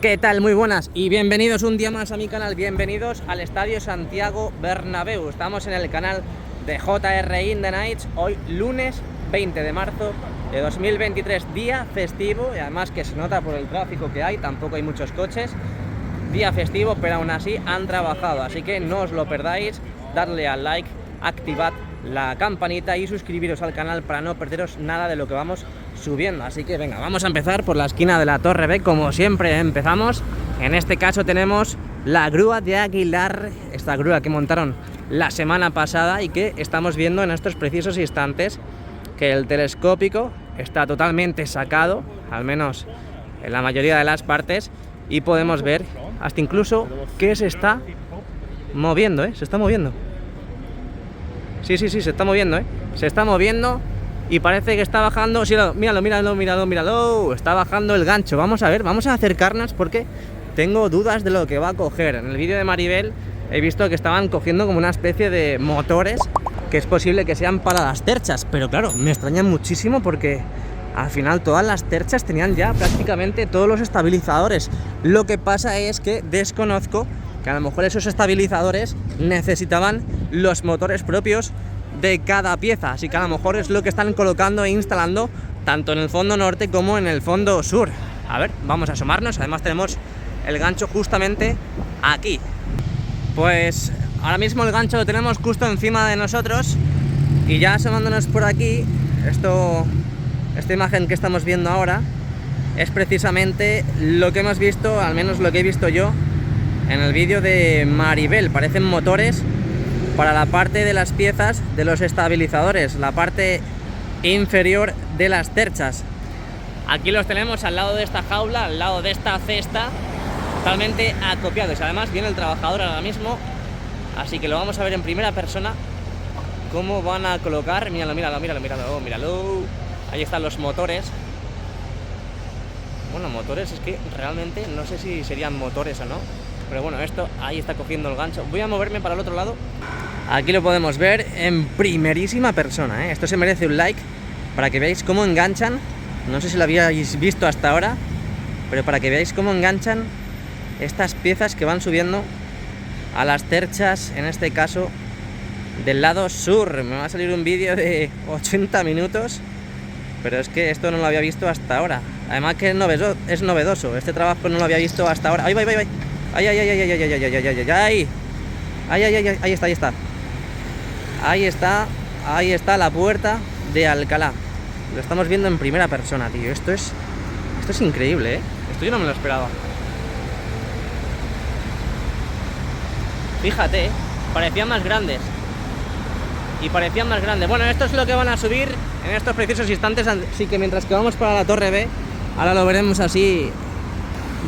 ¿Qué tal? Muy buenas y bienvenidos un día más a mi canal, bienvenidos al Estadio Santiago Bernabéu. Estamos en el canal de JR In The Nights, hoy lunes 20 de marzo de 2023, día festivo y además que se nota por el tráfico que hay, tampoco hay muchos coches. Día festivo, pero aún así han trabajado, así que no os lo perdáis, darle al like, activad la campanita y suscribiros al canal para no perderos nada de lo que vamos subiendo. Así que venga, vamos a empezar por la esquina de la Torre B, como siempre empezamos. En este caso tenemos la grúa de Aguilar, esta grúa que montaron la semana pasada y que estamos viendo en estos precisos instantes, que el telescópico está totalmente sacado, al menos en la mayoría de las partes, y podemos ver hasta incluso que se está moviendo, se está moviendo. Sí, se está moviendo, se está moviendo y parece que está bajando. Sí, míralo, está bajando el gancho. Vamos a ver, vamos a acercarnos porque tengo dudas de lo que va a coger. En el vídeo de Maribel he visto que estaban cogiendo como una especie de motores que es posible que sean para las terchas, pero claro, me extraña muchísimo porque al final todas las terchas tenían ya prácticamente todos los estabilizadores. Lo que pasa es que desconozco que a lo mejor esos estabilizadores necesitaban los motores propios de cada pieza, así que a lo mejor es lo que están colocando e instalando tanto en el fondo norte como en el fondo sur. A ver, vamos a asomarnos, además tenemos el gancho justamente aquí. Pues ahora mismo el gancho lo tenemos justo encima de nosotros y ya asomándonos por aquí, esta imagen que estamos viendo ahora es precisamente lo que hemos visto, al menos lo que he visto yo en el vídeo de Maribel. Parecen motores para la parte de las piezas de los estabilizadores, la parte inferior de las terchas. Aquí los tenemos al lado de esta jaula, al lado de esta cesta, totalmente acopiados. Además viene el trabajador ahora mismo, así que lo vamos a ver en primera persona cómo van a colocar. Míralo. Ahí están los motores. Bueno, motores, es que realmente no sé si serían motores o no, pero bueno, esto ahí está cogiendo el gancho. Voy a moverme para el otro lado. Aquí lo podemos ver en primerísima persona, Esto se merece un like para que veáis cómo enganchan. No sé si lo habíais visto hasta ahora, pero para que veáis cómo enganchan estas piezas que van subiendo a las terchas, en este caso del lado sur. Me va a salir un vídeo de 80 minutos, pero es que esto no lo había visto hasta ahora. Además que es novedoso, este trabajo no lo había visto hasta ahora. ¡Ay! Ahí está la puerta de Alcalá. Lo estamos viendo en primera persona, tío. Esto es increíble, Esto yo no me lo esperaba. Fíjate, parecían más grandes. Bueno, esto es lo que van a subir en estos precisos instantes. Así que mientras que vamos para la Torre B, ahora lo veremos así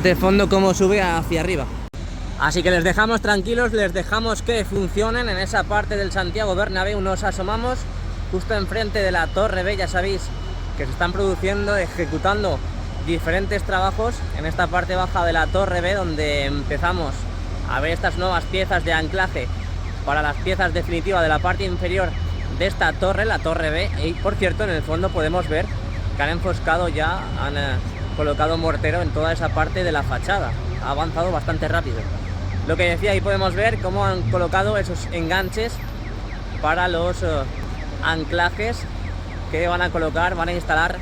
de fondo cómo sube hacia arriba. Así que les dejamos tranquilos, les dejamos que funcionen en esa parte del Santiago Bernabéu. Nos asomamos justo enfrente de la Torre B. Ya sabéis que se están ejecutando diferentes trabajos en esta parte baja de la Torre B, donde empezamos a ver estas nuevas piezas de anclaje para las piezas definitivas de la parte inferior de esta torre, la Torre B. Y por cierto, en el fondo podemos ver que han enfoscado ya, han colocado mortero en toda esa parte de la fachada. Ha avanzado bastante rápido. Lo que decía, ahí podemos ver cómo han colocado esos enganches para los anclajes que van a instalar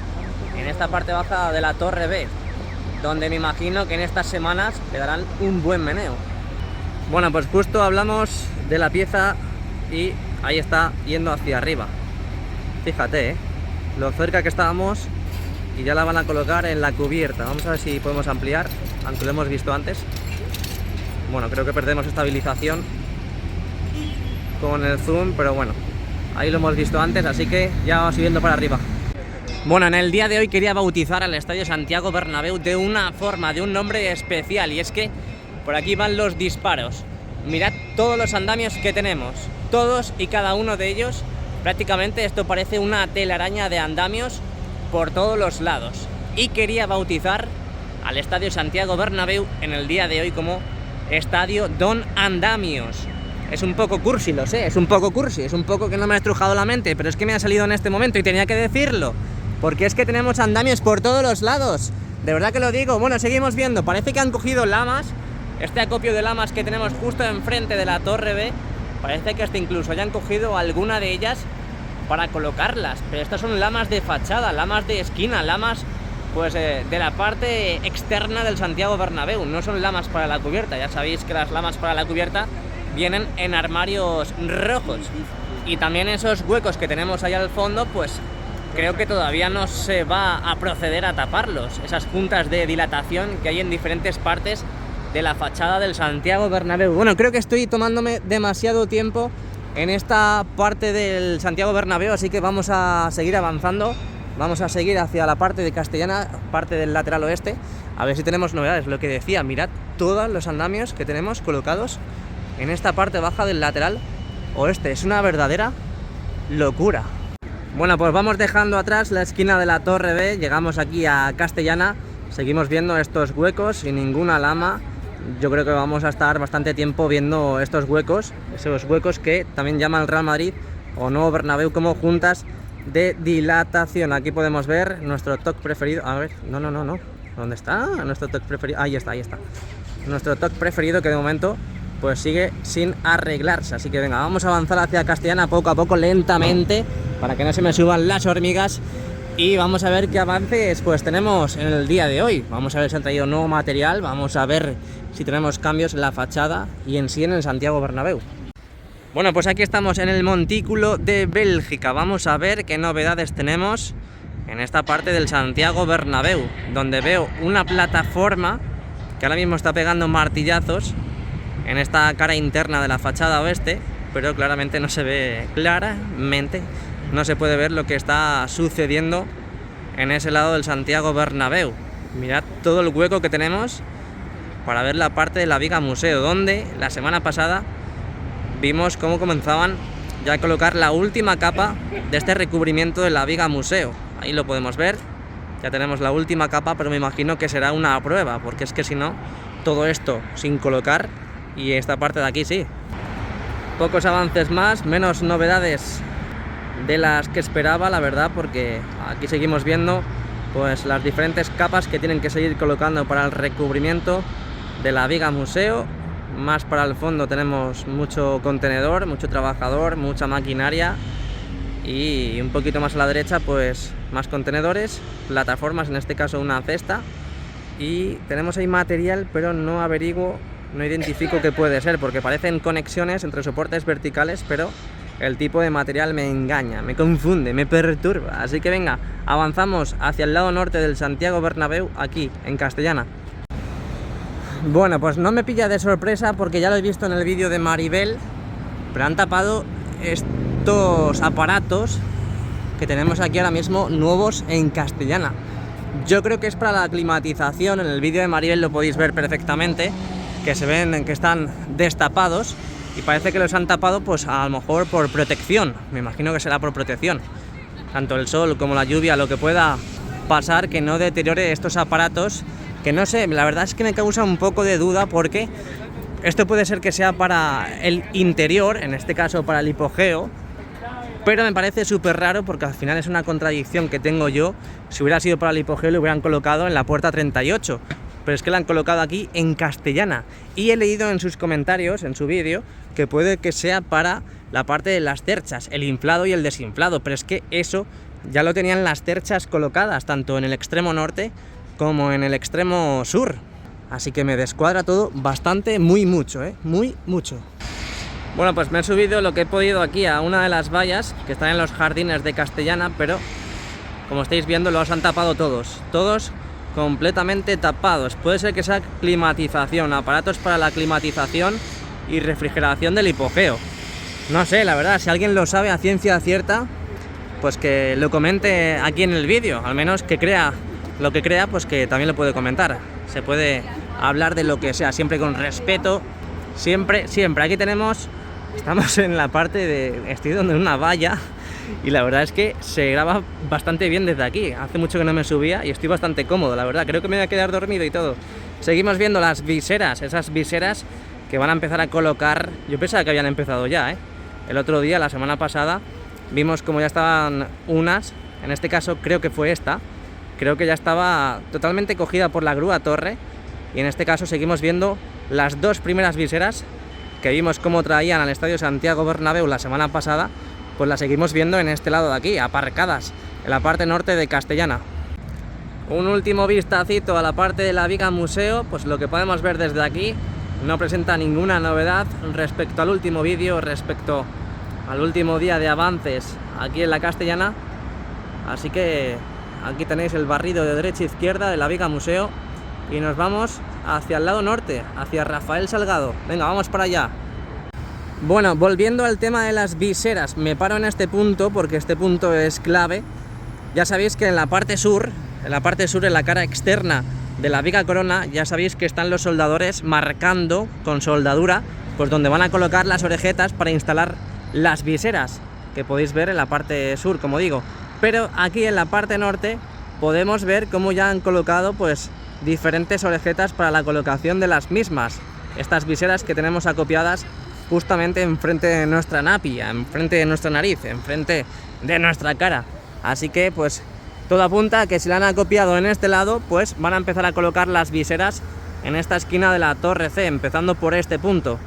en esta parte baja de la Torre B, donde me imagino que en estas semanas le darán un buen meneo. Bueno, pues justo hablamos de la pieza y ahí está yendo hacia arriba. Fíjate, lo cerca que estábamos, y ya la van a colocar en la cubierta. Vamos a ver si podemos ampliar, aunque lo hemos visto antes. Bueno, creo que perdemos estabilización con el zoom, pero bueno, ahí lo hemos visto antes, así que ya vamos subiendo para arriba. Bueno, en el día de hoy quería bautizar al Estadio Santiago Bernabéu de una forma, de un nombre especial, y es que por aquí van los disparos. Mirad todos los andamios que tenemos, todos y cada uno de ellos. Prácticamente esto parece una telaraña de andamios por todos los lados. Y quería bautizar al Estadio Santiago Bernabéu en el día de hoy como Estadio Don Andamios. Es un poco cursi, lo sé, es un poco que no me ha estrujado la mente, pero es que me ha salido en este momento y tenía que decirlo, porque es que tenemos andamios por todos los lados. De verdad que lo digo. Bueno, seguimos viendo. Parece que han cogido lamas. Este acopio de lamas que tenemos justo enfrente de la torre B, parece que hasta incluso hayan cogido alguna de ellas para colocarlas. Pero estas son lamas de fachada, lamas de esquina, lamas pues de la parte externa del Santiago Bernabéu. No son lamas para la cubierta. Ya sabéis que las lamas para la cubierta vienen en armarios rojos. Y también esos huecos que tenemos ahí al fondo, pues creo que todavía no se va a proceder a taparlos. Esas puntas de dilatación que hay en diferentes partes de la fachada del Santiago Bernabéu. Bueno, creo que estoy tomándome demasiado tiempo en esta parte del Santiago Bernabéu, así que vamos a seguir avanzando. Vamos a seguir hacia la parte de Castellana, parte del lateral oeste, a ver si tenemos novedades. Lo que decía, mirad todos los andamios que tenemos colocados en esta parte baja del lateral oeste. Es una verdadera locura. Bueno, pues vamos dejando atrás la esquina de la Torre B, llegamos aquí a Castellana, seguimos viendo estos huecos sin ninguna lama. Yo creo que vamos a estar bastante tiempo viendo estos huecos, esos huecos que también llama el Real Madrid o Nuevo Bernabéu como juntas de dilatación. Aquí podemos ver nuestro TOC preferido. A ver, no. ¿Dónde está nuestro TOC preferido? Ahí está. Nuestro TOC preferido que de momento pues sigue sin arreglarse. Así que venga, vamos a avanzar hacia Castellana poco a poco, lentamente, para que no se me suban las hormigas. Y vamos a ver qué avances pues tenemos en el día de hoy. Vamos a ver si han traído nuevo material. Vamos a ver si tenemos cambios en la fachada y en sí en el Santiago Bernabéu. Bueno, pues aquí estamos en el Montículo de Bélgica. Vamos a ver qué novedades tenemos en esta parte del Santiago Bernabéu, donde veo una plataforma que ahora mismo está pegando martillazos en esta cara interna de la fachada oeste, pero claramente no se ve claramente, no se puede ver lo que está sucediendo en ese lado del Santiago Bernabéu. Mirad todo el hueco que tenemos para ver la parte de la viga museo, donde la semana pasada vimos cómo comenzaban ya a colocar la última capa de este recubrimiento de la viga museo. Ahí lo podemos ver, ya tenemos la última capa, pero me imagino que será una prueba, porque es que si no, todo esto sin colocar, y esta parte de aquí sí. Pocos avances más, menos novedades de las que esperaba, la verdad, porque aquí seguimos viendo pues las diferentes capas que tienen que seguir colocando para el recubrimiento de la viga museo. Más para el fondo tenemos mucho contenedor, mucho trabajador, mucha maquinaria, y un poquito más a la derecha pues más contenedores, plataformas, en este caso una cesta, y tenemos ahí material, pero no averiguo, no identifico qué puede ser, porque parecen conexiones entre soportes verticales, pero el tipo de material me engaña, me confunde, me perturba. Así que venga, avanzamos hacia el lado norte del Santiago Bernabéu, aquí en Castellana. Bueno, pues no me pilla de sorpresa porque ya lo he visto en el vídeo de Maribel, pero han tapado estos aparatos que tenemos aquí ahora mismo nuevos en Castellana. Yo creo que es para la climatización. En el vídeo de Maribel lo podéis ver perfectamente, que se ven que están destapados y parece que los han tapado pues a lo mejor por protección. Me imagino que será por protección, tanto el sol como la lluvia, lo que pueda pasar, que no deteriore estos aparatos. Que no sé, la verdad es que me causa un poco de duda, porque esto puede ser que sea para el interior, en este caso para el hipogeo, pero me parece súper raro porque al final es una contradicción que tengo yo. Si hubiera sido para el hipogeo lo hubieran colocado en la puerta 38, pero es que la han colocado aquí en Castellana, y he leído en sus comentarios, en su vídeo, que puede que sea para la parte de las cerchas, el inflado y el desinflado, pero es que eso ya lo tenían las cerchas colocadas tanto en el extremo norte como en el extremo sur, así que me descuadra todo bastante, muy mucho, muy mucho. Bueno, pues me he subido lo que he podido aquí a una de las vallas que están en los jardines de Castellana, pero como estáis viendo los han tapado todos completamente tapados. Puede ser que sea climatización, aparatos para la climatización y refrigeración del hipogeo. No sé, la verdad, si alguien lo sabe a ciencia cierta, pues que lo comente aquí en el vídeo, al menos que crea lo que crea, pues que también lo puede comentar. Se puede hablar de lo que sea, siempre con respeto, siempre. Aquí estamos en la parte de, estoy donde una valla, y la verdad es que se graba bastante bien desde aquí. Hace mucho que no me subía y estoy bastante cómodo, la verdad. Creo que me voy a quedar dormido y todo. Seguimos viendo las viseras, esas viseras que van a empezar a colocar. Yo pensaba que habían empezado ya, El otro día, la semana pasada, vimos como ya estaban unas, en este caso creo que fue esta, creo que ya estaba totalmente cogida por la grúa torre, y en este caso seguimos viendo las dos primeras viseras que vimos cómo traían al Estadio Santiago Bernabéu la semana pasada, pues las seguimos viendo en este lado de aquí, aparcadas, en la parte norte de Castellana. Un último vistacito a la parte de la viga museo, pues lo que podemos ver desde aquí no presenta ninguna novedad respecto al último vídeo, respecto al último día de avances aquí en la Castellana. Así que aquí tenéis el barrido de derecha e izquierda de la viga museo y nos vamos hacia el lado norte, hacia Rafael Salgado. Venga, vamos para allá. Bueno, volviendo al tema de las viseras, me paro en este punto porque este punto es clave. Ya sabéis que en la parte sur, en la cara externa de la viga corona, ya sabéis que están los soldadores marcando con soldadura pues donde van a colocar las orejetas para instalar las viseras, que podéis ver en la parte sur, como digo. Pero aquí en la parte norte podemos ver cómo ya han colocado pues diferentes orejetas para la colocación de las mismas. Estas viseras que tenemos acopiadas justamente enfrente de nuestra napia, enfrente de nuestra nariz, enfrente de nuestra cara. Así que pues todo apunta a que si la han acopiado en este lado, pues van a empezar a colocar las viseras en esta esquina de la Torre C, empezando por este punto.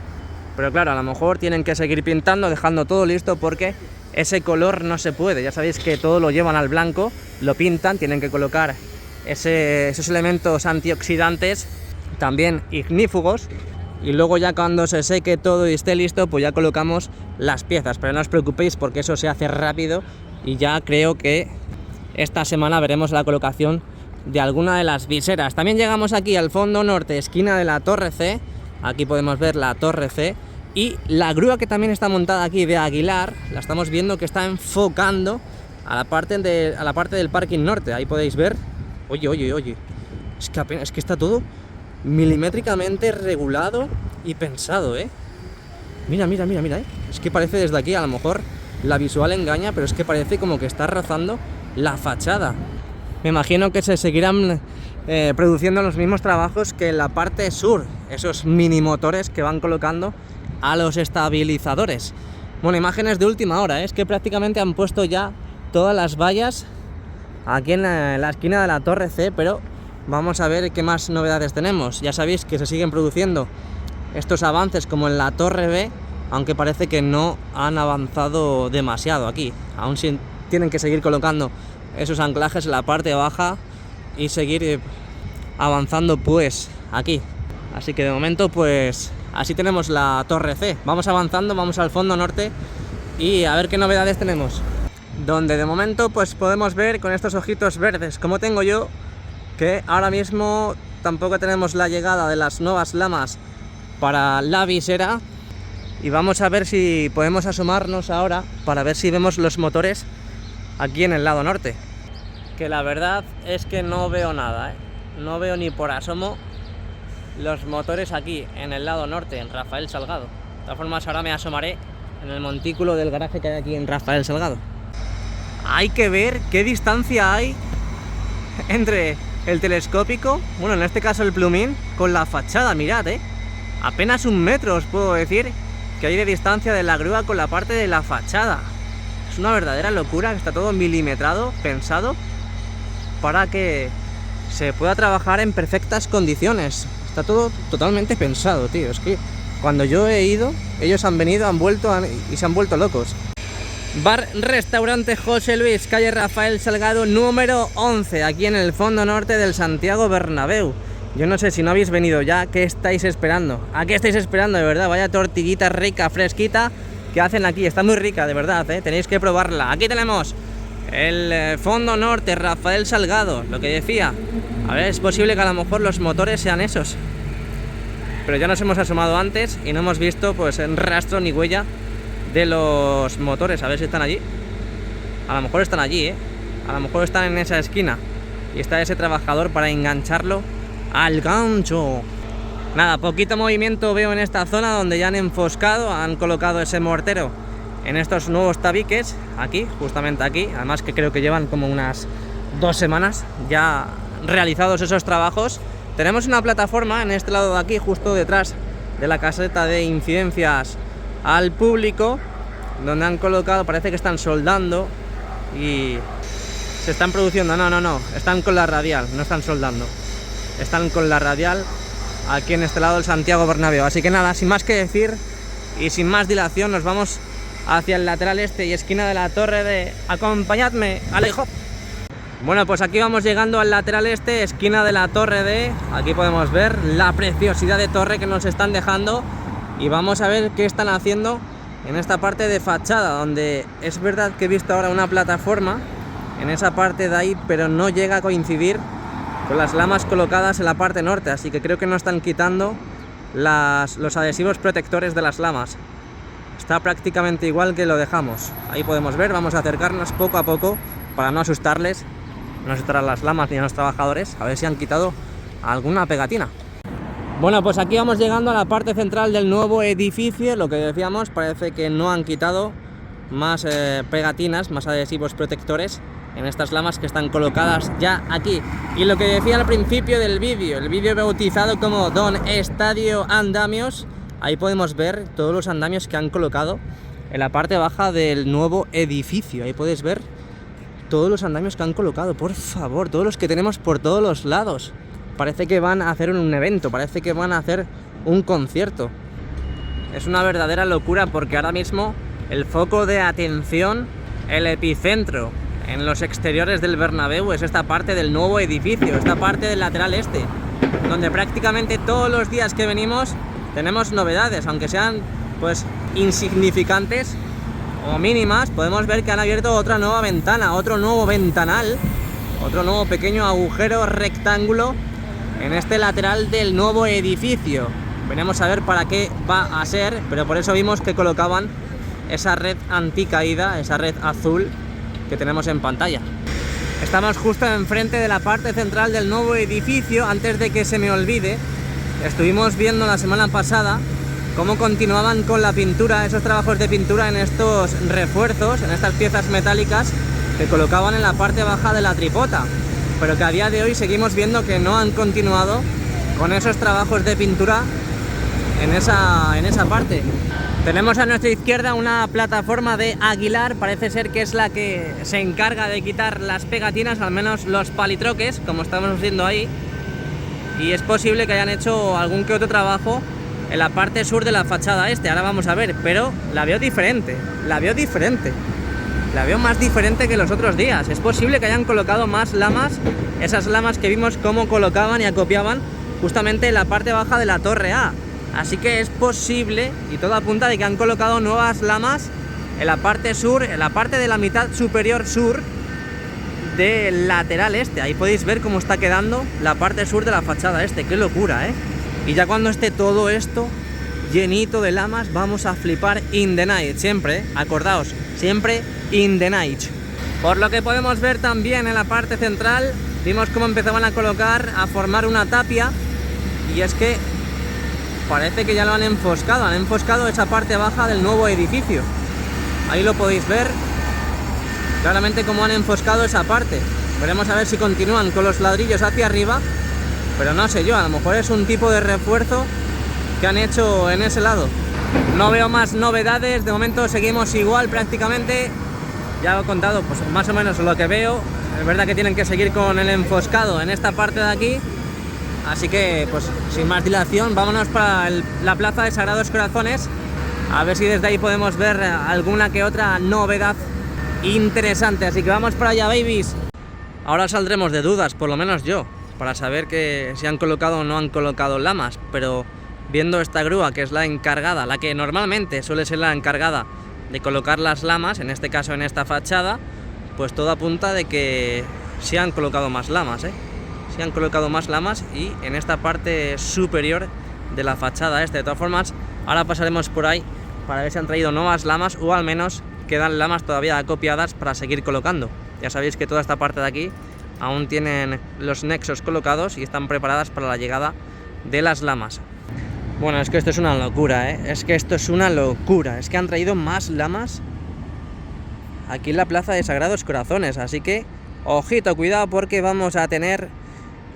Pero claro, a lo mejor tienen que seguir pintando, dejando todo listo, porque ese color no se puede. Ya sabéis que todo lo llevan al blanco, lo pintan, tienen que colocar esos elementos antioxidantes, también ignífugos, y luego ya cuando se seque todo y esté listo, pues ya colocamos las piezas. Pero no os preocupéis porque eso se hace rápido y ya creo que esta semana veremos la colocación de alguna de las viseras. También llegamos aquí al fondo norte, esquina de la Torre C. Aquí podemos ver la Torre C y la grúa que también está montada aquí de Aguilar. La estamos viendo que está enfocando a la parte del parking norte. Ahí podéis ver. Oye. Es que está todo milimétricamente regulado y pensado, ¿eh? Mira, ¿eh? Es que parece desde aquí, a lo mejor la visual engaña, pero es que parece como que está rozando la fachada. Me imagino que se seguirán produciendo los mismos trabajos que en la parte sur, esos mini motores que van colocando a los estabilizadores. Bueno, imágenes de última hora, ¿eh? Es que prácticamente han puesto ya todas las vallas aquí en la esquina de la Torre C, pero vamos a ver qué más novedades tenemos. Ya sabéis que se siguen produciendo estos avances como en la Torre B, aunque parece que no han avanzado demasiado aquí. Aún tienen que seguir colocando esos anclajes en la parte baja y seguir avanzando pues aquí. Así que de momento pues así tenemos la Torre C. Vamos avanzando, vamos al fondo norte y a ver qué novedades tenemos. Donde de momento pues podemos ver con estos ojitos verdes como tengo yo, que ahora mismo tampoco tenemos la llegada de las nuevas lamas para la visera, y vamos a ver si podemos asomarnos ahora para ver si vemos los motores aquí en el lado norte, que la verdad es que no veo nada, ¿eh? No veo ni por asomo los motores aquí en el lado norte, en Rafael Salgado. De todas formas ahora me asomaré en el montículo del garaje que hay aquí en Rafael Salgado. Hay que ver qué distancia hay entre el telescópico, bueno, en este caso el plumín, con la fachada. Mirad, apenas 1 metro os puedo decir que hay de distancia de la grúa con la parte de la fachada. Es una verdadera locura, está todo milimetrado, pensado para que se pueda trabajar en perfectas condiciones. Está todo totalmente pensado, tío. Es que cuando yo he ido, ellos han venido, han vuelto y se han vuelto locos. Bar Restaurante José Luis, calle Rafael Salgado, número 11, aquí en el fondo norte del Santiago Bernabéu. Yo no sé si no habéis venido ya, ¿qué estáis esperando? ¿A qué estáis esperando, de verdad? Vaya tortillita rica, fresquita que hacen aquí. Está muy rica, de verdad, tenéis que probarla. Aquí tenemos el fondo norte, Rafael Salgado, lo que decía. A ver, es posible que a lo mejor los motores sean esos, pero ya nos hemos asomado antes y no hemos visto pues en rastro ni huella de los motores. A ver si están allí. A lo mejor están allí, a lo mejor están en esa esquina y está ese trabajador para engancharlo al gancho. Nada, poquito movimiento veo en esta zona donde ya han enfoscado, han colocado ese mortero en estos nuevos tabiques, aquí, justamente aquí. Además que creo que llevan como unas 2 semanas ya realizados esos trabajos. Tenemos una plataforma en este lado de aquí, justo detrás de la caseta de incidencias al público, donde han colocado, parece que están soldando y se están produciendo. No, están con la radial, no están soldando. Están con la radial aquí en este lado del Santiago Bernabéu. Así que nada, sin más que decir y sin más dilación, nos vamos hacia el lateral este y esquina de la torre de... Acompañadme, Alejo. Bueno, pues aquí vamos llegando al lateral este, esquina de la torre de... Aquí podemos ver la preciosidad de torre que nos están dejando. Y vamos a ver qué están haciendo en esta parte de fachada, donde es verdad que he visto ahora una plataforma en esa parte de ahí, pero no llega a coincidir con las lamas colocadas en la parte norte, así que creo que no están quitando los adhesivos protectores de las lamas. Está prácticamente igual que lo dejamos. Ahí podemos ver, vamos a acercarnos poco a poco para no asustarles, no asustar a las lamas ni a los trabajadores, a ver si han quitado alguna pegatina. Bueno, pues aquí vamos llegando a la parte central del nuevo edificio. Lo que decíamos, parece que no han quitado más pegatinas, más adhesivos protectores en estas lamas que están colocadas ya aquí. Y lo que decía al principio del vídeo, el vídeo bautizado como Don Estadio Andamios, ahí podemos ver todos los andamios que han colocado en la parte baja del nuevo edificio. Ahí podéis ver todos los andamios que han colocado, por favor, todos los que tenemos por todos los lados. Parece que van a hacer un evento, parece que van a hacer un concierto. Es una verdadera locura porque ahora mismo el foco de atención, el epicentro en los exteriores del Bernabéu es esta parte del nuevo edificio, esta parte del lateral este, donde prácticamente todos los días que venimos tenemos novedades, aunque sean pues insignificantes o mínimas. Podemos ver que han abierto otra nueva ventana, otro nuevo ventanal, otro nuevo pequeño agujero rectángulo en este lateral del nuevo edificio. Veremos a ver para qué va a ser, pero por eso vimos que colocaban esa red anticaída, esa red azul que tenemos en pantalla. Estamos justo enfrente de la parte central del nuevo edificio. Antes de que se me olvide, estuvimos viendo la semana pasada cómo continuaban con la pintura, esos trabajos de pintura en estos refuerzos, en estas piezas metálicas que colocaban en la parte baja de la tripota, pero que a día de hoy seguimos viendo que no han continuado con esos trabajos de pintura en esa parte. Tenemos a nuestra izquierda una plataforma de Aguilar, parece ser que es la que se encarga de quitar las pegatinas, al menos los palitroques, como estamos viendo ahí, y es posible que hayan hecho algún que otro trabajo en la parte sur de la fachada este. Ahora vamos a ver, pero la veo diferente, la veo más diferente que los otros días. Es posible que hayan colocado más lamas, esas lamas que vimos cómo colocaban y acopiaban justamente en la parte baja de la torre A. Así que es posible, y todo apunta de que han colocado nuevas lamas en la parte sur, en la parte de la mitad superior sur del lateral este. Ahí podéis ver cómo está quedando la parte sur de la fachada este. ¡Qué locura, eh! Y ya cuando esté todo esto llenito de lamas, vamos a flipar in the night. Siempre, acordaos, siempre in the night. Por lo que podemos ver también en la parte central, vimos cómo empezaban a colocar, a formar una tapia, y es que parece que ya lo han enfoscado esa parte baja del nuevo edificio. Ahí lo podéis ver claramente cómo han enfoscado esa parte. Veremos a ver si continúan con los ladrillos hacia arriba, pero no sé yo, a lo mejor es un tipo de refuerzo que han hecho en ese lado. No veo más novedades, de momento seguimos igual prácticamente. Ya he contado pues más o menos lo que veo. Es verdad que tienen que seguir con el enfoscado en esta parte de aquí. Así que, pues sin más dilación, vámonos para la plaza de Sagrados Corazones, a ver si desde ahí podemos ver alguna que otra novedad interesante. Así que vamos para allá, babies. Ahora saldremos de dudas, por lo menos yo, para saber que si han colocado o no han colocado lamas, pero viendo esta grúa, que es la encargada, la que normalmente suele ser la encargada de colocar las lamas, en este caso en esta fachada, pues todo apunta de que sí han colocado más lamas, Sí han colocado más lamas, y en esta parte superior de la fachada este. De todas formas, ahora pasaremos por ahí para ver si han traído nuevas lamas, o al menos quedan lamas todavía acopiadas para seguir colocando. Ya sabéis que toda esta parte de aquí aún tienen los nexos colocados y están preparadas para la llegada de las lamas. Bueno, es que esto es una locura, es que esto es una locura. Es que han traído más lamas aquí en la plaza de Sagrados Corazones, así que ojito, cuidado, porque vamos a tener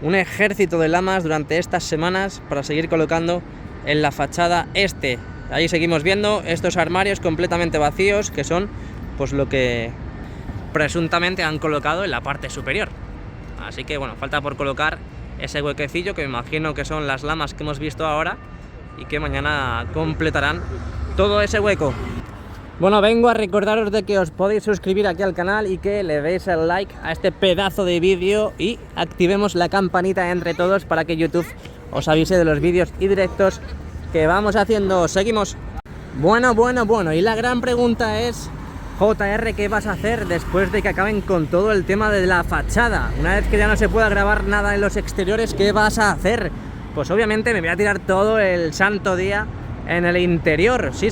un ejército de lamas durante estas semanas para seguir colocando en la fachada este. Ahí seguimos viendo estos armarios completamente vacíos, que son pues lo que presuntamente han colocado en la parte superior. Así que bueno, falta por colocar ese huequecillo que me imagino que son las lamas que hemos visto ahora y que mañana completarán todo ese hueco. Bueno, vengo a recordaros de que os podéis suscribir aquí al canal y que le deis el like a este pedazo de vídeo y activemos la campanita entre todos para que YouTube os avise de los vídeos y directos que vamos haciendo. Seguimos. Bueno, y la gran pregunta es: JR, ¿qué vas a hacer después de que acaben con todo el tema de la fachada? Una vez que ya no se pueda grabar nada en los exteriores, ¿qué vas a hacer? Pues obviamente me voy a tirar todo el santo día en el interior, sí,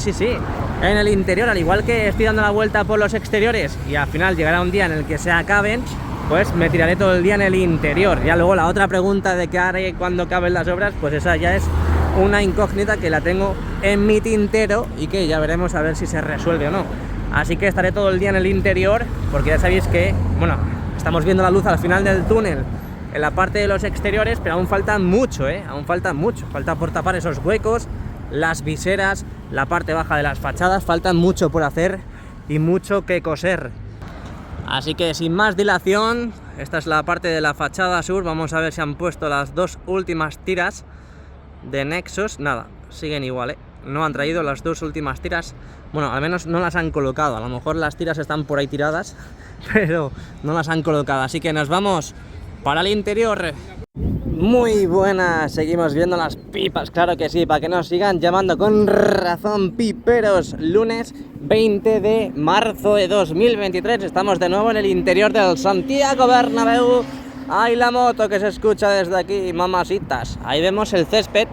en el interior, al igual que estoy dando la vuelta por los exteriores y al final llegará un día en el que se acaben, pues me tiraré todo el día en el interior. Ya luego la otra pregunta de qué haré cuando acaben las obras, pues esa ya es una incógnita que la tengo en mi tintero y que ya veremos a ver si se resuelve o no. Así que estaré todo el día en el interior, porque ya sabéis que, bueno, estamos viendo la luz al final del túnel en la parte de los exteriores, pero aún falta mucho, aún falta mucho. Falta por tapar esos huecos, las viseras, la parte baja de las fachadas, faltan mucho por hacer y mucho que coser. Así que sin más dilación, esta es la parte de la fachada sur. Vamos a ver si han puesto las dos últimas tiras de nexos. Nada, siguen igual, no han traído las dos últimas tiras. Bueno, al menos no las han colocado. A lo mejor las tiras están por ahí tiradas, pero no las han colocado. Así que nos vamos para el interior. Muy buenas, seguimos viendo las pipas, claro que sí, para que nos sigan llamando con razón piperos. Lunes 20 de marzo de 2023, estamos de nuevo en el interior del Santiago Bernabéu. ¡Ay, la moto que se escucha desde aquí, mamasitas! Ahí vemos el césped,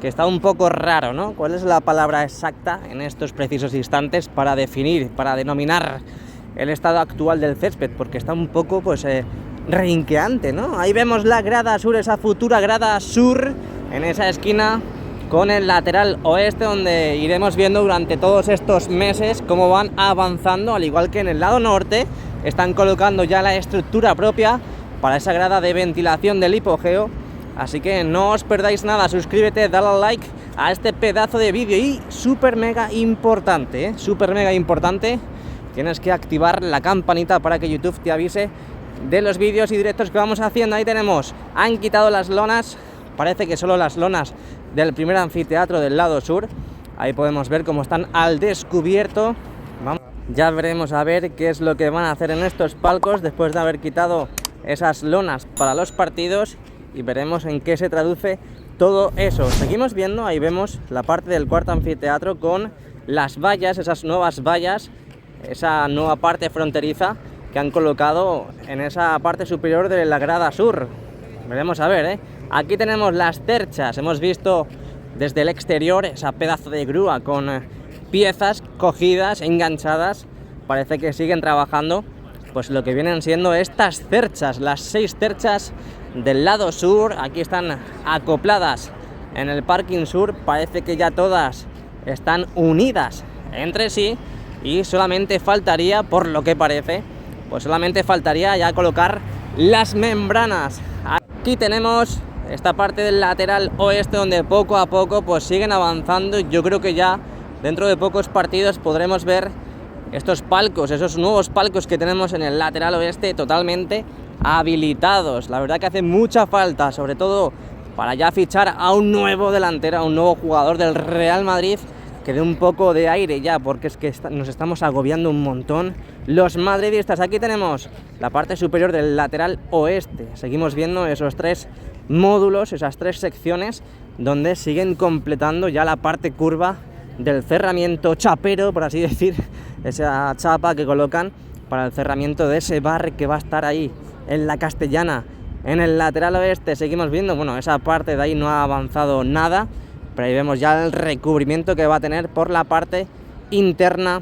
que está un poco raro, ¿no? ¿Cuál es la palabra exacta en estos precisos instantes para definir, para denominar el estado actual del césped? Porque está un poco, pues, reinqueante, ¿no? Ahí vemos la grada sur, esa futura grada sur, en esa esquina con el lateral oeste, donde iremos viendo durante todos estos meses cómo van avanzando, al igual que en el lado norte están colocando ya la estructura propia para esa grada de ventilación del hipogeo. Así que no os perdáis nada, suscríbete, dale al like a este pedazo de vídeo y súper mega importante, tienes que activar la campanita para que YouTube te avise de los vídeos y directos que vamos haciendo. Ahí tenemos, han quitado las lonas, parece que solo las lonas del primer anfiteatro del lado sur. Ahí podemos ver cómo están al descubierto. Ya veremos a ver qué es lo que van a hacer en estos palcos después de haber quitado esas lonas para los partidos, y veremos en qué se traduce todo eso. Seguimos viendo, ahí vemos la parte del cuarto anfiteatro con las vallas, esas nuevas vallas, esa nueva parte fronteriza que han colocado en esa parte superior de la grada sur. Veremos a ver, Aquí tenemos las cerchas, hemos visto desde el exterior esa pedazo de grúa con piezas cogidas, enganchadas. Parece que siguen trabajando pues lo que vienen siendo estas cerchas, las 6 cerchas del lado sur. Aquí están acopladas en el parking sur, parece que ya todas están unidas entre sí y solamente faltaría, por lo que parece, pues solamente faltaría ya colocar las membranas. Aquí tenemos esta parte del lateral oeste, donde poco a poco pues siguen avanzando. Yo creo que ya dentro de pocos partidos podremos ver estos palcos, esos nuevos palcos que tenemos en el lateral oeste totalmente habilitados. La verdad que hace mucha falta, sobre todo para ya fichar a un nuevo delantero, a un nuevo jugador del Real Madrid que dé un poco de aire ya, porque es que nos estamos agobiando un montón los madridistas. Aquí tenemos la parte superior del lateral oeste. Seguimos viendo esos 3 módulos, esas 3 secciones, donde siguen completando ya la parte curva del cerramiento chapero, por así decir, esa chapa que colocan para el cerramiento de ese bar que va a estar ahí en la Castellana, en el lateral oeste. Seguimos viendo, bueno, esa parte de ahí no ha avanzado nada, pero ahí vemos ya el recubrimiento que va a tener por la parte interna.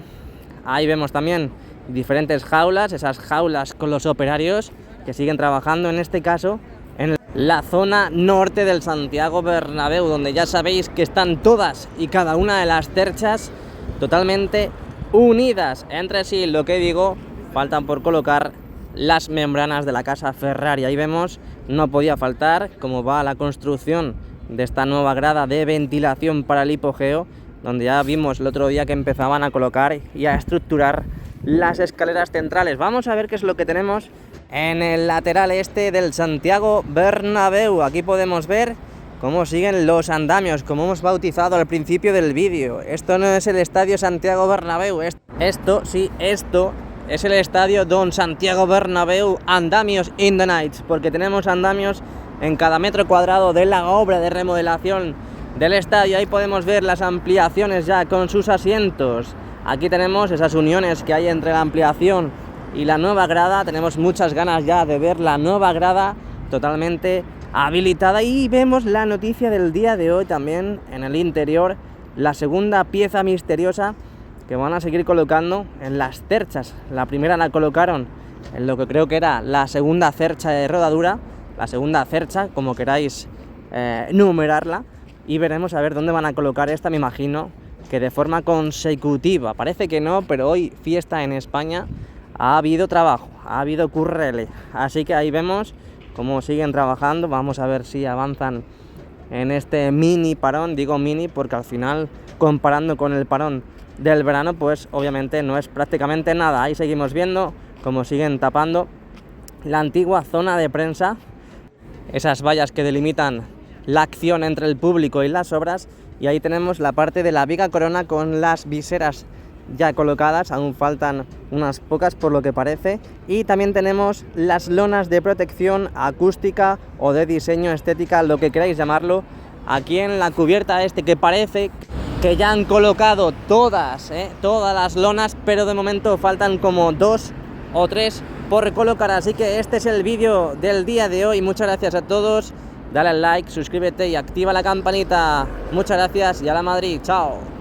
Ahí vemos también diferentes jaulas, esas jaulas con los operarios que siguen trabajando, en este caso en la zona norte del Santiago Bernabéu, donde ya sabéis que están todas y cada una de las cerchas totalmente unidas entre sí. Lo que digo, faltan por colocar las membranas de la casa Ferrari. Ahí vemos, no podía faltar cómo va la construcción de esta nueva grada de ventilación para el hipogeo, donde ya vimos el otro día que empezaban a colocar y a estructurar las escaleras centrales. Vamos a ver qué es lo que tenemos en el lateral este del Santiago Bernabéu. Aquí podemos ver cómo siguen los andamios, como hemos bautizado al principio del vídeo. Esto no es el estadio Santiago Bernabéu, esto es el estadio Don Santiago Bernabéu Andamios in the Nights, porque tenemos andamios en cada metro cuadrado de la obra de remodelación del estadio. Ahí podemos ver las ampliaciones ya con sus asientos. Aquí tenemos esas uniones que hay entre la ampliación y la nueva grada. Tenemos muchas ganas ya de ver la nueva grada totalmente habilitada. Y vemos la noticia del día de hoy también en el interior, la segunda pieza misteriosa que van a seguir colocando en las cerchas. La primera la colocaron en lo que creo que era la segunda cercha de rodadura, la segunda cercha, como queráis numerarla, y veremos a ver dónde van a colocar esta. Me imagino que de forma consecutiva, parece que no, pero hoy fiesta en España, ha habido trabajo, ha habido currele, así que ahí vemos cómo siguen trabajando. Vamos a ver si avanzan en este mini parón. Digo mini porque al final, comparando con el parón del verano, pues obviamente no es prácticamente nada. Ahí seguimos viendo cómo siguen tapando la antigua zona de prensa, esas vallas que delimitan la acción entre el público y las obras, y ahí tenemos la parte de la viga corona con las viseras ya colocadas. Aún faltan unas pocas por lo que parece, y también tenemos las lonas de protección acústica o de diseño estética, lo que queráis llamarlo, aquí en la cubierta que parece que ya han colocado todas las lonas, pero de momento faltan como 2 o 3 por colocar. Así que este es el vídeo del día de hoy. Muchas gracias a todos, dale al like, suscríbete y activa la campanita. Muchas gracias y a la Madrid, chao.